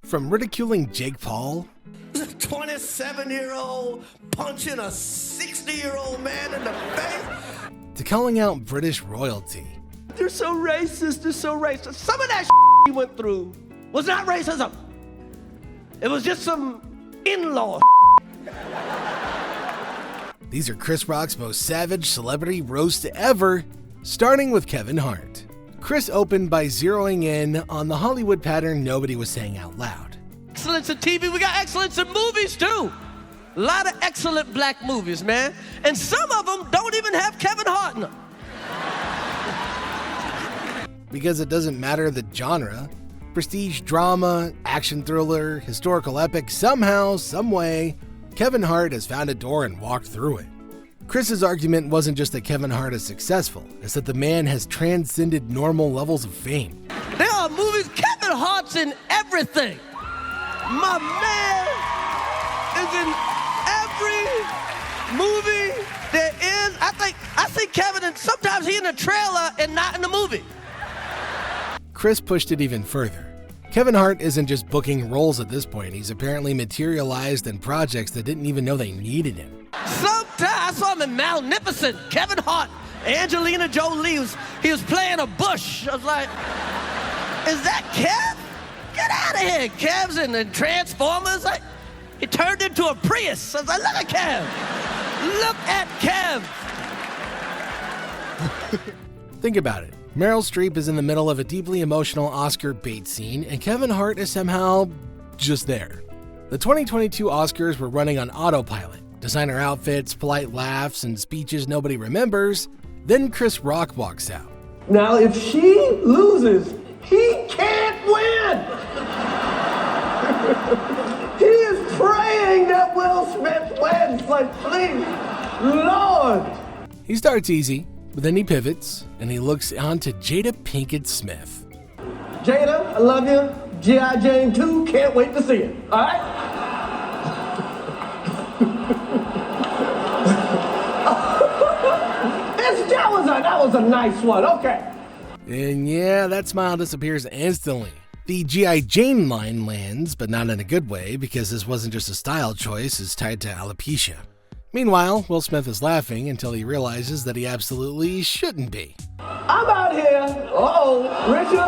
From ridiculing Jake Paul, a 27-year-old punching a 60-year-old man in the face, to calling out British royalty. They're so racist, they're so racist. Some of that he went through was not racism. It was just some in-law. These are Chris Rock's most savage celebrity roasts ever, starting with Kevin Hart. Chris opened by zeroing in on the Hollywood pattern nobody was saying out loud. Excellence in TV, we got excellence in movies too. A lot of excellent black movies, man. And some of them don't even have Kevin Hart in them. Because it doesn't matter the genre, prestige drama, action thriller, historical epic, somehow, someway, Kevin Hart has found a door and walked through it. Chris's argument wasn't just that Kevin Hart is successful, it's that the man has transcended normal levels of fame. There are movies, Kevin Hart's in everything. My man is in every movie there is. I see Kevin, and sometimes he in the trailer and not in the movie. Chris pushed it even further. Kevin Hart isn't just booking roles at this point, he's apparently materialized in projects that didn't even know they needed him. Sometimes I saw him in Magnificent. Kevin Hart, Angelina Jolie, he was playing a bush. I was like, is that Kev? Get out of here. Kev's in the Transformers. He turned into a Prius. I was like, look at Kev. Look at Kev. Think about it. Meryl Streep is in the middle of a deeply emotional Oscar bait scene, and Kevin Hart is somehow just there. The 2022 Oscars were running on autopilot. Designer outfits, polite laughs, and speeches nobody remembers. Then Chris Rock walks out. Now, if she loses, he can't win! He is praying that Will Smith wins, like, please, Lord! He starts easy, but then he pivots, and he looks on to Jada Pinkett Smith. Jada, I love you. G.I. Jane 2, can't wait to see it, all right? That was a nice one, okay. And yeah, that smile disappears instantly. The G.I. Jane line lands, but not in a good way, because this wasn't just a style choice, it's tied to alopecia. Meanwhile, Will Smith is laughing until he realizes that he absolutely shouldn't be. I'm out here. Uh-oh, Richard.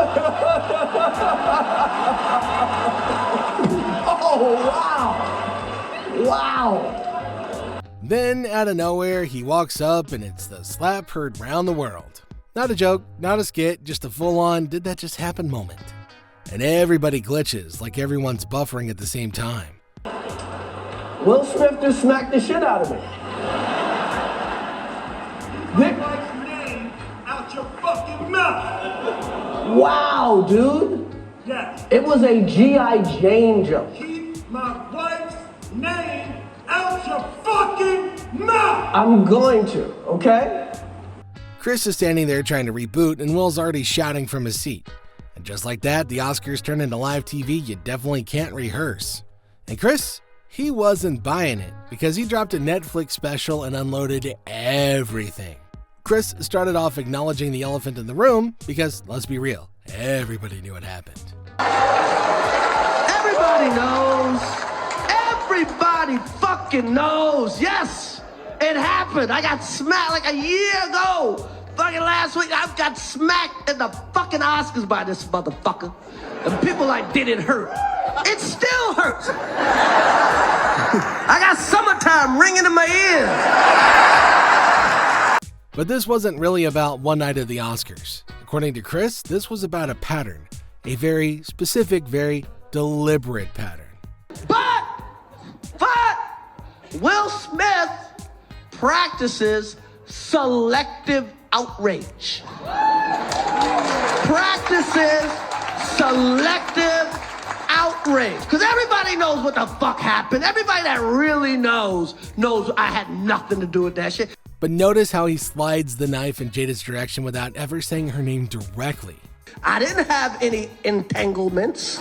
Oh, wow. Wow. Then, out of nowhere, he walks up and it's the slap heard round the world. Not a joke, not a skit, just a full-on did that just happen moment. And everybody glitches, like everyone's buffering at the same time. Will Smith just smacked the shit out of me. Get my name out your fucking mouth. Wow, dude. Yes. It was a G.I. Jane joke. Keep my wife's name out your fucking mouth! I'm going to, okay? Chris is standing there trying to reboot, and Will's already shouting from his seat. And just like that, the Oscars turn into live TV you definitely can't rehearse. And Chris, he wasn't buying it, because he dropped a Netflix special and unloaded everything. Chris started off acknowledging the elephant in the room, because, let's be real, everybody knew what happened. Everybody knows. Everybody fucking knows. Yes, it happened. I got smacked like a year ago. Fucking last week, I got smacked in the fucking Oscars by this motherfucker. And people like, did it hurt? It still hurts. I got summertime ringing in my ears. But this wasn't really about one night of the Oscars. According to Chris, this was about a pattern. A very specific, very deliberate pattern. But Will Smith practices selective outrage. Practices selective outrage. Because everybody knows what the fuck happened. Everybody that really knows I had nothing to do with that shit. But notice how he slides the knife in Jada's direction without ever saying her name directly. I didn't have any entanglements.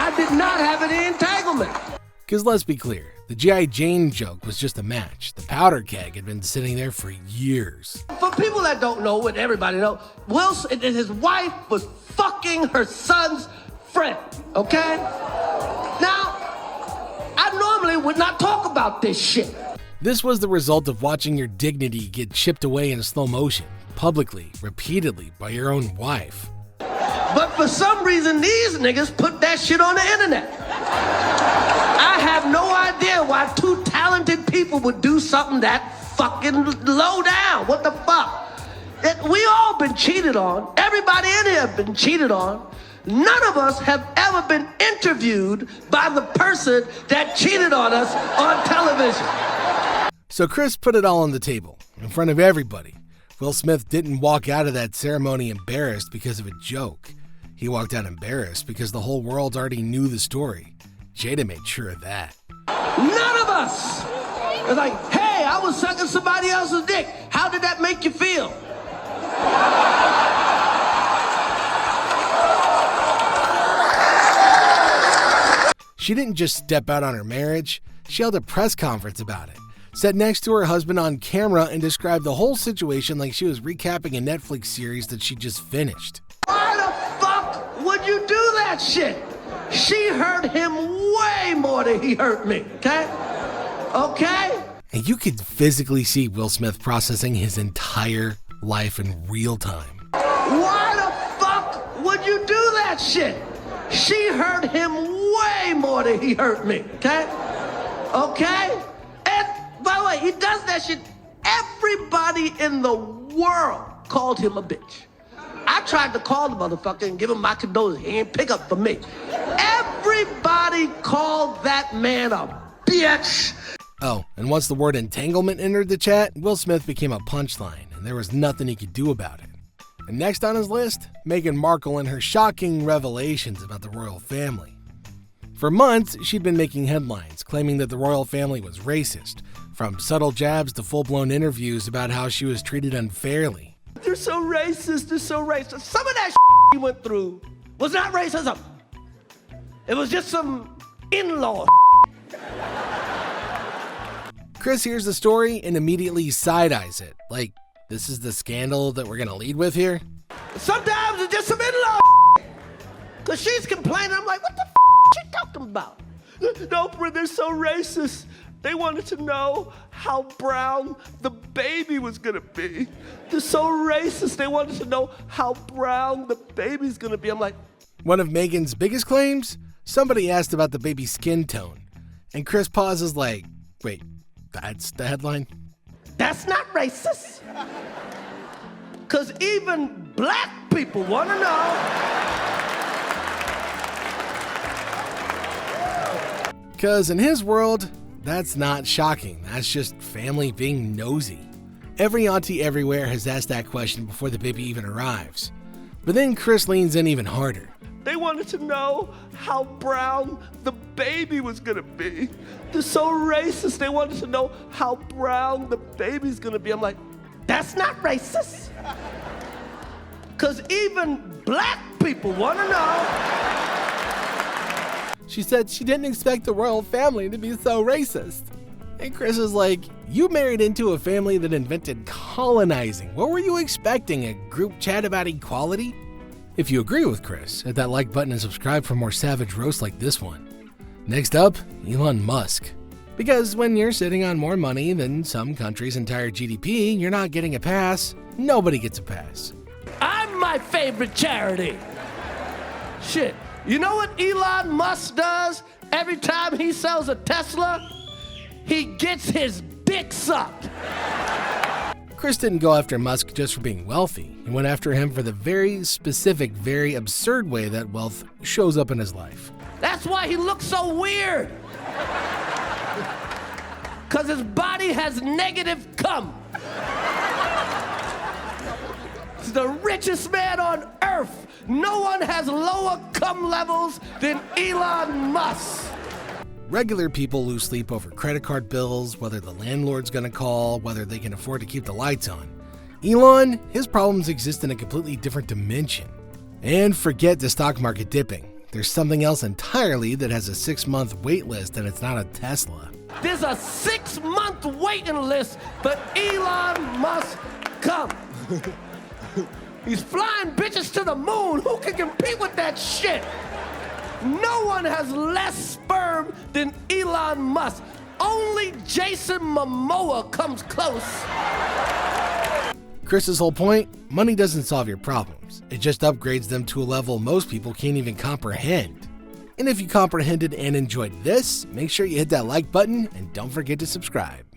I did not have any entanglement. Because let's be clear, the G.I. Jane joke was just a match. The powder keg had been sitting there for years. For people that don't know, and everybody know, Wilson and his wife was fucking her son's friend, okay? Now, I normally would not talk about this shit. This was the result of watching your dignity get chipped away in slow motion, publicly, repeatedly, by your own wife. But for some reason, these niggas put that shit on the internet. I have no idea why two talented people would do something that fucking low down. What the fuck? We all been cheated on. Everybody in here have been cheated on. None of us have ever been interviewed by the person that cheated on us on television. So Chris put it all on the table, in front of everybody. Will Smith didn't walk out of that ceremony embarrassed because of a joke. He walked out embarrassed because the whole world already knew the story. Jada made sure of that. None of us! It's like, hey, I was sucking somebody else's dick. How did that make you feel? She didn't just step out on her marriage, she held a press conference about it. Sat next to her husband on camera and described the whole situation like she was recapping a Netflix series that she just finished. Why the fuck would you do that shit? She hurt him way more than he hurt me, okay? Okay? And you could physically see Will Smith processing his entire life in real time. Why the fuck would you do that shit? She hurt him way more than he hurt me, okay? Okay? And by the way, he does that shit. Everybody in the world called him a bitch. I tried to call the motherfucker and give him my condolences. He ain't pick up for me. Everybody called that man a bitch. Oh, and once the word entanglement entered the chat, Will Smith became a punchline, and there was nothing he could do about it. And next on his list, Meghan Markle and her shocking revelations about the royal family. For months, she'd been making headlines, claiming that the royal family was racist, from subtle jabs to full-blown interviews about how she was treated unfairly. They're so racist, they're so racist. Some of that he went through was not racism. It was just some in-law. Chris hears the story and immediately side-eyes it, like, this is the scandal that we're gonna lead with here? Sometimes it's just some in-law. Cause she's complaining, I'm like, what the she talking about? No, they're so racist. They wanted to know how brown the baby was gonna be. They're so racist, they wanted to know how brown the baby's gonna be. I'm like, one of Meghan's biggest claims? Somebody asked about the baby's skin tone, and Chris pauses like, wait, that's the headline? that's not racist. Cause even black people wanna know. Because in his world, that's not shocking. That's just family being nosy. Every auntie everywhere has asked that question before the baby even arrives. But then Chris leans in even harder. They wanted to know how brown the baby was gonna be. They're so racist. They wanted to know how brown the baby's gonna be. I'm like, that's not racist. Cause even black people wanna know. She said she didn't expect the royal family to be so racist. And Chris is like, you married into a family that invented colonizing. What were you expecting, a group chat about equality? If you agree with Chris, hit that like button and subscribe for more savage roasts like this one. Next up, Elon Musk. Because when you're sitting on more money than some country's entire GDP, you're not getting a pass. Nobody gets a pass. I'm my favorite charity. Shit. You know what Elon Musk does every time he sells a Tesla? He gets his dick sucked. Chris didn't go after Musk just for being wealthy. He went after him for the very specific, very absurd way that wealth shows up in his life. That's why he looks so weird. Because his body has negative cum. He's the richest man on earth. No one has lower cum levels than Elon Musk. Regular people lose sleep over credit card bills, whether the landlord's gonna call, whether they can afford to keep the lights on. Elon, his problems exist in a completely different dimension. And forget the stock market dipping. There's something else entirely that has a 6-month wait list and it's not a Tesla. There's a 6-month waiting list for Elon Musk come. He's flying bitches to the moon. Who can compete with that shit? No one has less sperm than Elon Musk. Only Jason Momoa comes close. Chris's whole point, money doesn't solve your problems. It just upgrades them to a level most people can't even comprehend. And if you comprehended and enjoyed this, make sure you hit that like button and don't forget to subscribe.